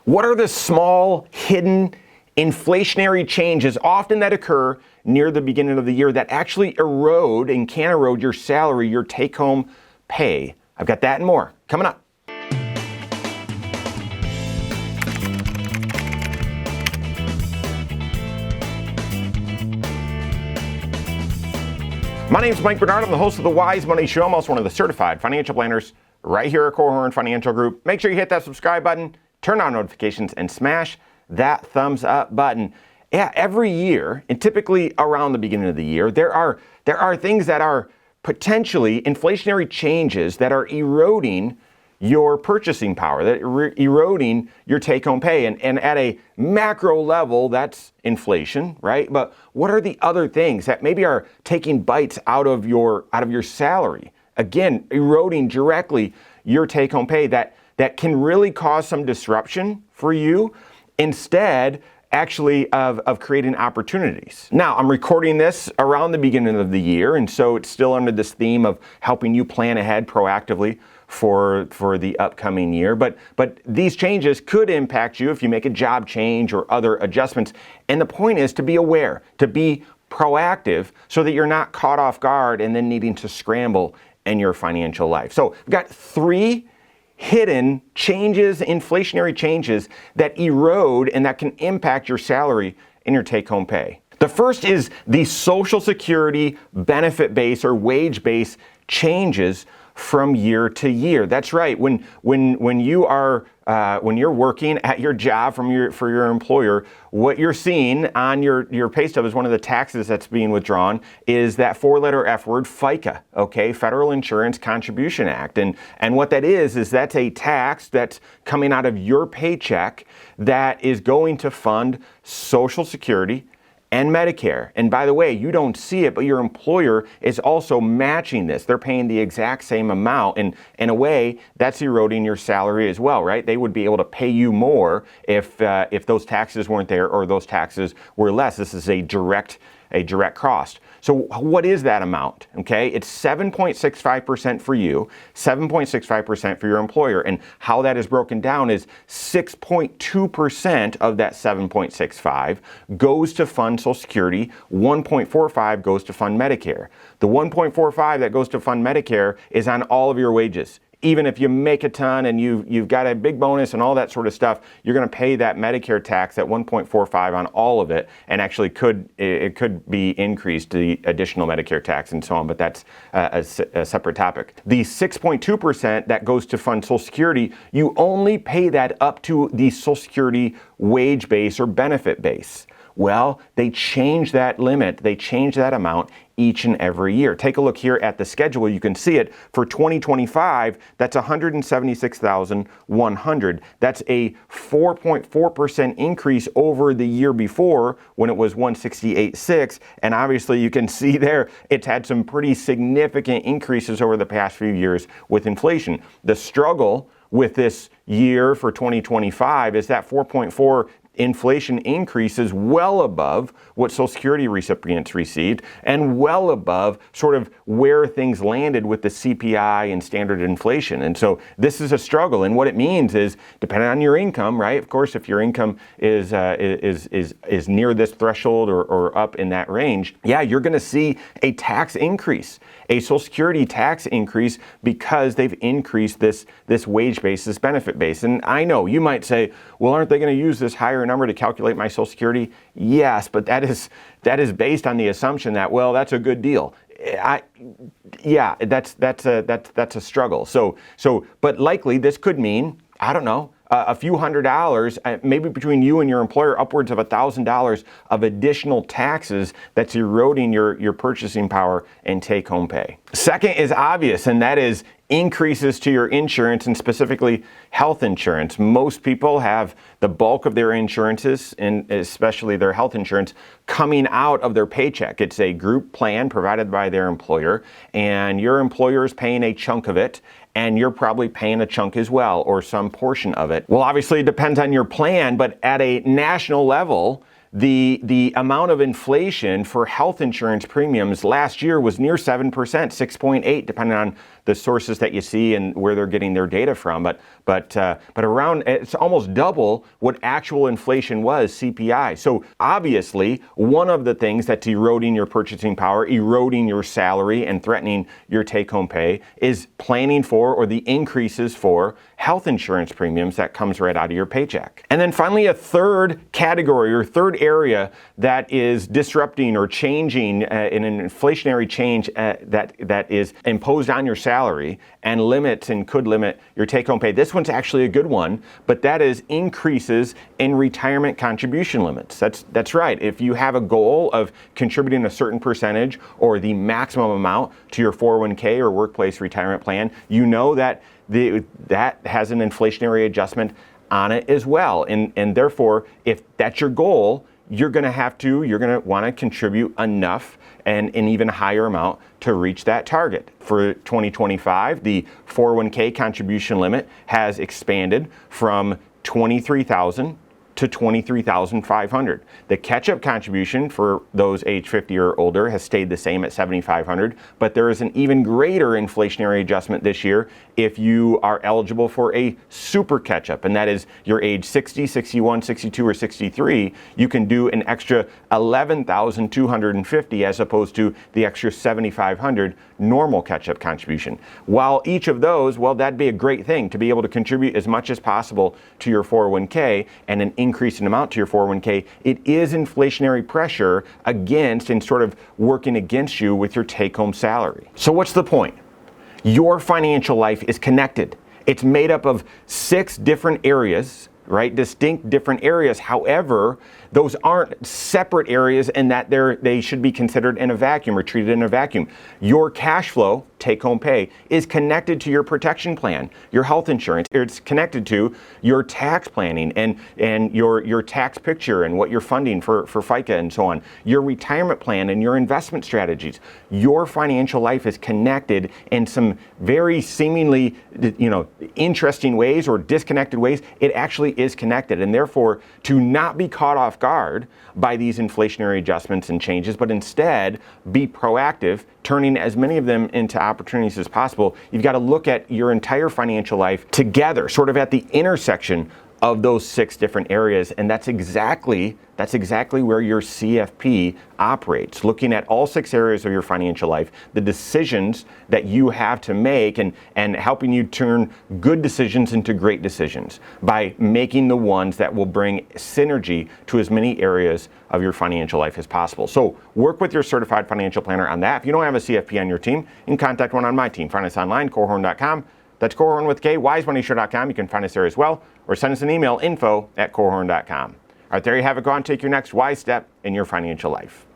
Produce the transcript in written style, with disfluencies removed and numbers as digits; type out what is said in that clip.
What are the small, hidden, inflationary changes often that occur near the beginning of the year that actually erode and can erode your salary, your take-home pay? I've got that and more coming up. My name is Mike Bernard. I'm the host of the Wise Money Show. I'm also one of the certified financial planners right here at Korhorn Financial Group. Make sure you hit that subscribe button, turn on notifications, and smash that thumbs up button. Yeah, every year, and typically around the beginning of the year, there are things that are potentially inflationary changes that are eroding your purchasing power, that are eroding your take-home pay. And at a macro level, that's inflation, right? But what are the other things that maybe are taking bites out of your salary? Again, eroding directly your take-home pay that can really cause some disruption for you instead actually of creating opportunities. Now, I'm recording this around the beginning of the year, and so it's still under this theme of helping you plan ahead proactively for the upcoming year. But these changes could impact you if you make a job change or other adjustments. And the point is to be aware, to be proactive so that you're not caught off guard and then needing to scramble in your financial life. So we've got three hidden changes, inflationary changes that erode and that can impact your salary and your take-home pay. The first is the Social Security benefit base or wage base changes from year to year. That's right. When you're working at your job for your employer, what you're seeing on your pay stub is one of the taxes that's being withdrawn is that four-letter F word, FICA, okay, Federal Insurance Contribution Act. And what that is that's a tax that's coming out of your paycheck that is going to fund Social Security and Medicare. And by the way, you don't see it, but your employer is also matching this. They're paying the exact same amount. And in a way, that's eroding your salary as well, right? They would be able to pay you more if those taxes weren't there or those taxes were less. This is a direct cost. So what is that amount? Okay, it's 7.65% for you, 7.65% for your employer. And how that is broken down is 6.2% of that 7.65 goes to fund Social Security, 1.45 goes to fund Medicare. The 1.45 that goes to fund Medicare is on all of your wages. Even if you make a ton and you've got a big bonus and all that sort of stuff, you're going to pay that Medicare tax at 1.45 on all of it, and actually it could be increased to the additional Medicare tax and so on, but that's a separate topic. The 6.2% that goes to fund Social Security, you only pay that up to the Social Security wage base or benefit base. Well, they change that limit, they change that amount each and every year. Take a look here at the schedule. You can see it for 2025, that's $176,100. That's a 4.4% increase over the year before when it was $168,600. And obviously you can see there, it's had some pretty significant increases over the past few years with inflation. The struggle with this year for 2025 is that 4.4 inflation increases well above what Social Security recipients received and well above sort of where things landed with the CPI and standard inflation. And so this is a struggle. And what it means is, depending on your income, right? Of course, if your income is near this threshold or up in that range, yeah, you're going to see a tax increase, a Social Security tax increase because they've increased this wage base, this benefit base. And I know you might say, well, aren't they going to use this higher number to calculate my Social Security? Yes, but that is based on the assumption that, well, that's a good deal. That's a struggle. So, but likely this could mean, I don't know, a few $100, maybe between you and your employer, upwards of $1,000 of additional taxes that's eroding your purchasing power and take-home pay. Second is obvious, and that is increases to your insurance, and specifically health insurance. Most people have the bulk of their insurances, and especially their health insurance, coming out of their paycheck. It's a group plan provided by their employer, and your employer is paying a chunk of it, and you're probably paying a chunk as well, or some portion of it. Well, obviously it depends on your plan, but at a national level, the amount of inflation for health insurance premiums last year was near 7%, 6.8, depending on the sources that you see and where they're getting their data from, but around, it's almost double what actual inflation was, CPI. So obviously, one of the things that's eroding your purchasing power, eroding your salary, and threatening your take-home pay is planning for, or the increases for, health insurance premiums that comes right out of your paycheck. And then finally, a third category or third area that is disrupting or changing in an inflationary change that is imposed on your salary and limits and could limit your take-home pay. This one's actually a good one, but that is increases in retirement contribution limits. That's right. If you have a goal of contributing a certain percentage or the maximum amount to your 401k or workplace retirement plan, you know that that has an inflationary adjustment on it as well. And therefore, if that's your goal, you're going to want to contribute enough and an even higher amount to reach that target. For 2025, the 401k contribution limit has expanded from $23,000 to $23,500. The catch-up contribution for those age 50 or older has stayed the same at $7,500, but there is an even greater inflationary adjustment this year if you are eligible for a super catch-up, and that is your age 60, 61, 62, or 63. You can do an extra $11,250 as opposed to the extra $7,500 normal catch-up contribution. While each of those, well, that'd be a great thing to be able to contribute as much as possible to your 401k and an increase in amount to your 401k. It is inflationary pressure against and sort of working against you with your take-home salary. So what's the point? Your financial life is connected. It's made up of 6 different areas, right? Distinct different areas. However, those aren't separate areas in that they should be considered in a vacuum or treated in a vacuum. Your cash flow, take-home pay, is connected to your protection plan, your health insurance. It's connected to your tax planning and your tax picture and what you're funding for FICA and so on, your retirement plan and your investment strategies. Your financial life is connected in some very seemingly, interesting ways or disconnected ways. It actually is connected, and therefore, to not be caught off guard by these inflationary adjustments and changes, but instead be proactive, turning as many of them into opportunities as possible, you've got to look at your entire financial life together, sort of at the intersection of those 6 different areas. And that's exactly where your CFP operates, looking at all 6 areas of your financial life, the decisions that you have to make, and helping you turn good decisions into great decisions by making the ones that will bring synergy to as many areas of your financial life as possible. So work with your certified financial planner on that. If you don't have a CFP on your team, you can contact one on my team. Find us online, Korhorn.com. That's Korhorn with K, wisemoneyshow.com. You can find us there as well, or send us an email, info@korhorn.com. All right, there you have it. Go on, take your next wise step in your financial life.